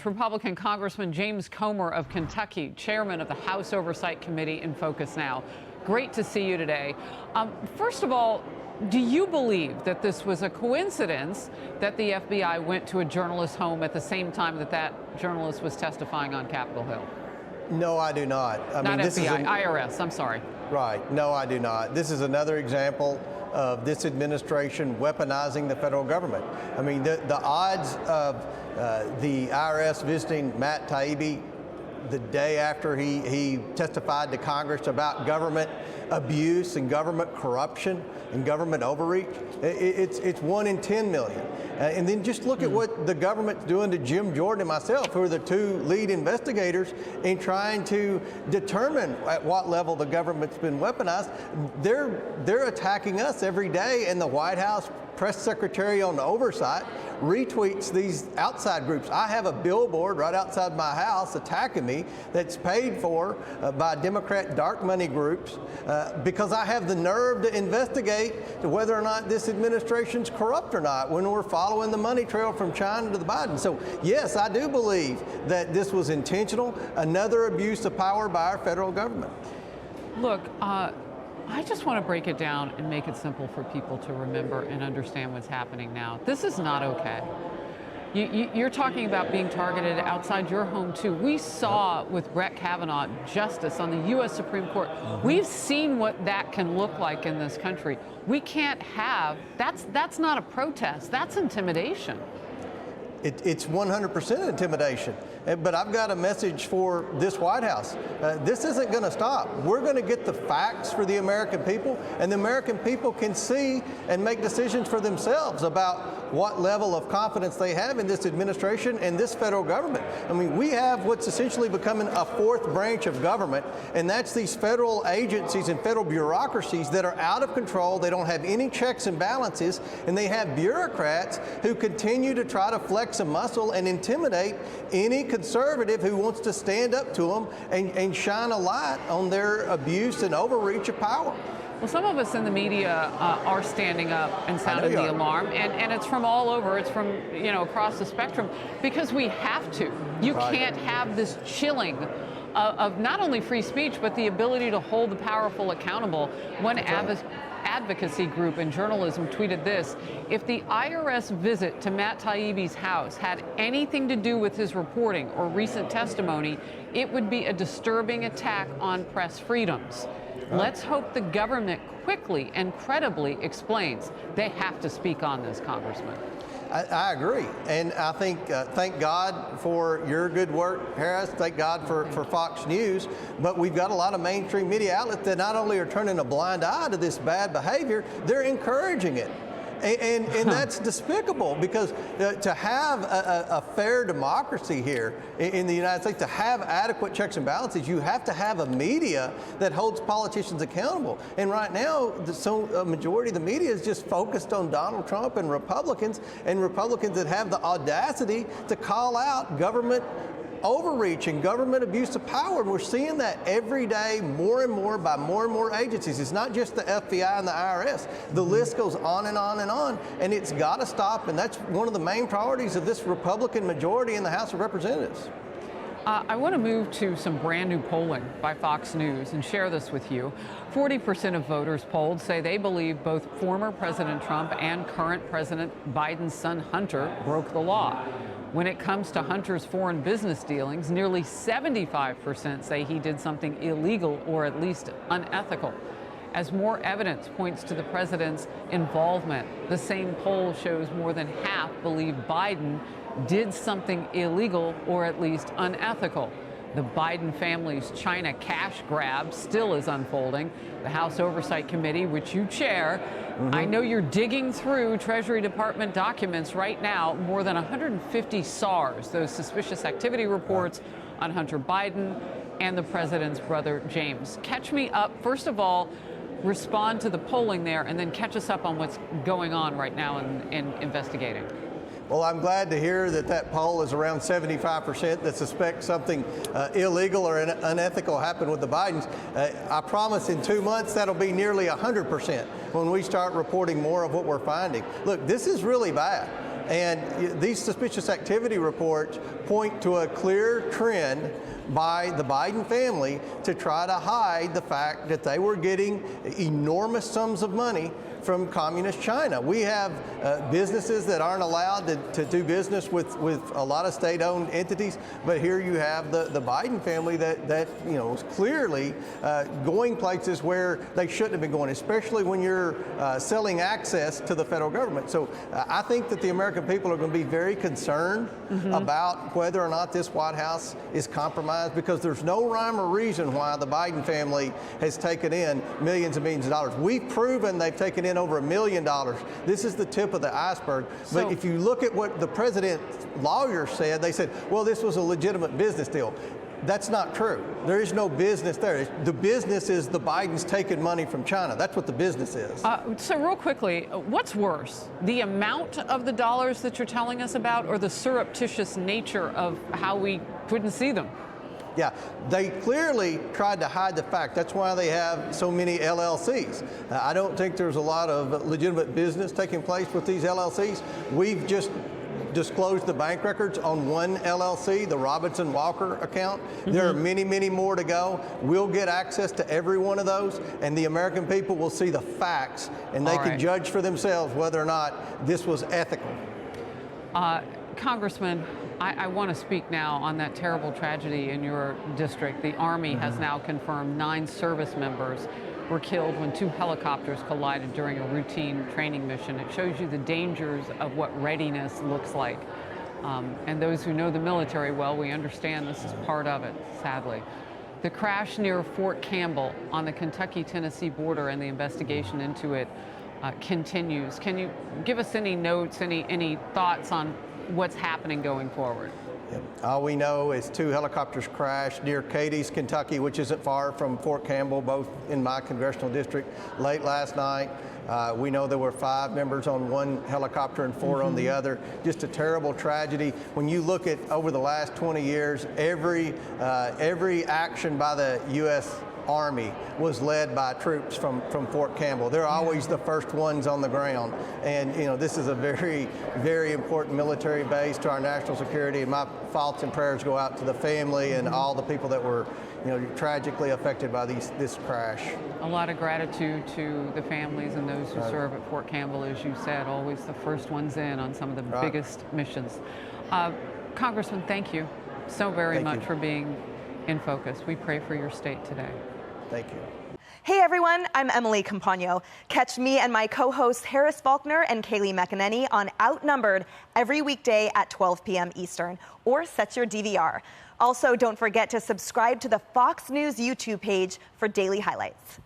Republican Congressman James Comer of Kentucky, chairman of the House Oversight Committee, in focus now. Great to see you today. First of all, do you believe that this was a coincidence that the FBI went to a journalist's home at the same time that that journalist was testifying on Capitol Hill? No, I do not. Not FBI, IRS, I'm sorry. Right. No, I do not. This is another example of this administration weaponizing the federal government. I mean, the odds of the IRS visiting Matt Taibbi the day after he testified to Congress about government abuse and government corruption and government overreach, it's 1 in 10 million. And then just look at what the government's doing to Jim Jordan and myself, who are the two lead investigators in trying to determine at what level the government's been weaponized. They're attacking us every day, and the White House press secretary on the oversight retweets these outside groups. I have a billboard right outside my house attacking me that's paid for by Democrat dark money groups because I have the nerve to investigate whether or not this administration's corrupt or not when we're following the money trail from China to the Biden. So yes, I do believe that this was intentional, another abuse of power by our federal government. Look, I just want to break it down and make it simple for people to remember and understand what's happening now. This is not okay. You're talking about being targeted outside your home, too. We saw with Brett Kavanaugh justice on the U.S. Supreme Court. We've seen what that can look like in this country. We can't have, that's not a protest, that's intimidation. It's 100% intimidation. But I've got a message for this White House. This isn't going to stop. We're going to get the facts for the American people, and the American people can see and make decisions for themselves about what level of confidence they have in this administration and this federal government. I mean, we have what's essentially becoming a fourth branch of government, and that's these federal agencies and federal bureaucracies that are out of control. They don't have any checks and balances, and they have bureaucrats who continue to try to flex a muscle and intimidate any conservative who wants to stand up to them and shine a light on their abuse and overreach of power. Well, some of us in the media are standing up and sounding the alarm, and it's from all over. It's from, across the spectrum, because we have to. You can't have this chilling of not only free speech, but the ability to hold the powerful accountable. One advocacy group in journalism tweeted this: if the IRS visit to Matt Taibbi's house had anything to do with his reporting or recent testimony, it would be a disturbing attack on press freedoms. Let's hope the government quickly and credibly explains. They have to speak on this, Congressman. I agree. And I think, thank God for your good work, Harris. Thank God for Fox News. But we've got a lot of mainstream media outlets that not only are turning a blind eye to this bad behavior, they're encouraging it. And that's despicable, because to have a fair democracy here in the United States, to have adequate checks and balances, you have to have a media that holds politicians accountable. And right now, a majority of the media is just focused on Donald Trump and Republicans that have the audacity to call out government overreach and government abuse of power. And we're seeing that every day more and more by more and more agencies. It's not just the FBI and the IRS. The list goes on and on and on, and it's got to stop. And that's one of the main priorities of this Republican majority in the House of Representatives. I want to move to some brand new polling by Fox News and share this with you. 40% of voters polled say they believe both former President Trump and current President Biden's son Hunter broke the law. When it comes to Hunter's foreign business dealings, nearly 75% say he did something illegal or at least unethical. As more evidence points to the president's involvement, the same poll shows more than half believe Biden did something illegal or at least unethical. The Biden family's China cash grab still is unfolding. The House Oversight Committee, which you chair, I know you're digging through Treasury Department documents right now, more than 150 SARs, those suspicious activity reports on Hunter Biden and the president's brother, James. Catch me up. First of all, respond to the polling there, and then catch us up on what's going on right now in investigating. Well, I'm glad to hear that poll is around 75% that suspect something illegal or unethical happened with the Bidens. I promise in 2 months that'll be nearly 100% when we start reporting more of what we're finding. Look, this is really bad. And these suspicious activity reports point to a clear trend by the Biden family to try to hide the fact that they were getting enormous sums of money from communist China. We have businesses that aren't allowed to do business with a lot of state-owned entities, but here you have the Biden family that is clearly going places where they shouldn't have been going, especially when you're selling access to the federal government. So I think that the American people are going to be very concerned about whether or not this White House is compromised, because there's no rhyme or reason why the Biden family has taken in millions and millions of dollars. We've proven they've taken in over $1 million. This is the tip of the iceberg. But if you look at what the president's lawyers said, they said, well, this was a legitimate business deal. That's not true. There is no business there. The business is the Bidens taking money from China. That's what the business is. So real quickly, what's worse, the amount of the dollars that you're telling us about, or the surreptitious nature of how we couldn't see them? Yeah, they clearly tried to hide the fact. That's why they have so many LLCs. I don't think there's a lot of legitimate business taking place with these LLCs. We've just disclosed the bank records on one LLC, the Robinson Walker account. There are many, many more to go. We'll get access to every one of those, and the American people will see the facts, and they can judge for themselves whether or not this was ethical. Congressman, I want to speak now on that terrible tragedy in your district. The Army has now confirmed 9 service members were killed when 2 helicopters collided during a routine training mission. It shows you the dangers of what readiness looks like. And those who know the military well, we understand this is part of it, sadly. The crash near Fort Campbell on the Kentucky-Tennessee border and the investigation into it continues. Can you give us any notes, any thoughts on what's happening going forward? All we know is 2 helicopters crashed near Cadiz, Kentucky, which isn't far from Fort Campbell, both in my congressional district, late last night. We know there were 5 members on one helicopter and 4 on the other. Just a terrible tragedy. When you look at over the last 20 years, every action by the U.S. Army was led by troops from Fort Campbell. They're always the first ones on the ground. And this is a very, very important military base to our national security, and my thoughts and prayers go out to the family and all the people that were tragically affected by this crash. A lot of gratitude to the families and those who serve at Fort Campbell, as you said, always the first ones in on some of the biggest missions. Congressman, thank you so very much for being in focus. We pray for your state today. Thank you. Hey everyone, I'm Emily Campagno. Catch me and my co-hosts Harris Faulkner and Kaylee McEnany on Outnumbered every weekday at 12 p.m. Eastern, or set your DVR. Also, don't forget to subscribe to the Fox News YouTube page for daily highlights.